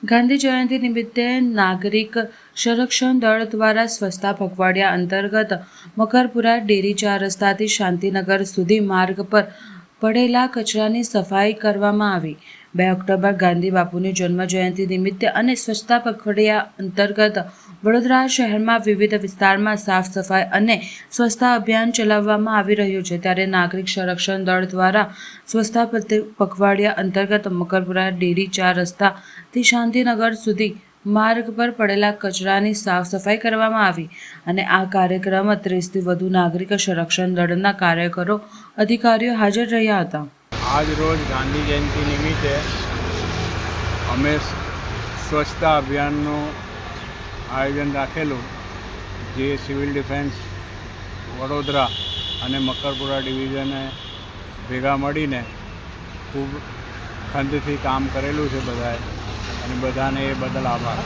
ગાંધી જયંતિ નિમિત્તે નાગરિક સંરક્ષણ દળ દ્વારા સ્વચ્છતા પખવાડિયા અંતર્ગત મકરપુરા ડેરી 4 રસ્તાથી શાંતિનગર સુધી માર્ગ પર પડેલા કચરાની સફાઈ કરવામાં આવી। 2 ઓક્ટોબર ગાંધી બાપુની જન્મ જયંતિ નિમિત્તે અને સ્વચ્છતા પખવાડિયા અંતર્ગત વડોદરા શહેરમાં વિવિધ વિસ્તારમાં સાફ સફાઈ અને સ્વચ્છતા અભિયાન ચલાવવામાં આવી રહ્યું છે। ત્યારે નાગરિક સંરક્ષણ દળ દ્વારા સ્વચ્છતા પખવાડિયા અંતર્ગત મકરપુરા ડેરી 4 રસ્તાથી શાંતિનગર સુધી માર્ગ પર પડેલા કચરાની સાફ સફાઈ કરવામાં આવી અને આ કાર્યક્રમ 30થી વધુ નાગરિક સંરક્ષણ દળના કાર્યકરો અધિકારીઓ હાજર રહ્યા હતા। આજ રોજ ગાંધી જયંતિ નિમિત્તે અમે સ્વચ્છતા અભિયાનનું આયોજન રાખેલું, જે સિવિલ ડિફેન્સ વડોદરા અને મકરપુરા ડિવિઝને ભેગા મળીને ખૂબ ખંતથી કામ કરેલું છે બધાએ, અને બધાને એ બદલ આભાર।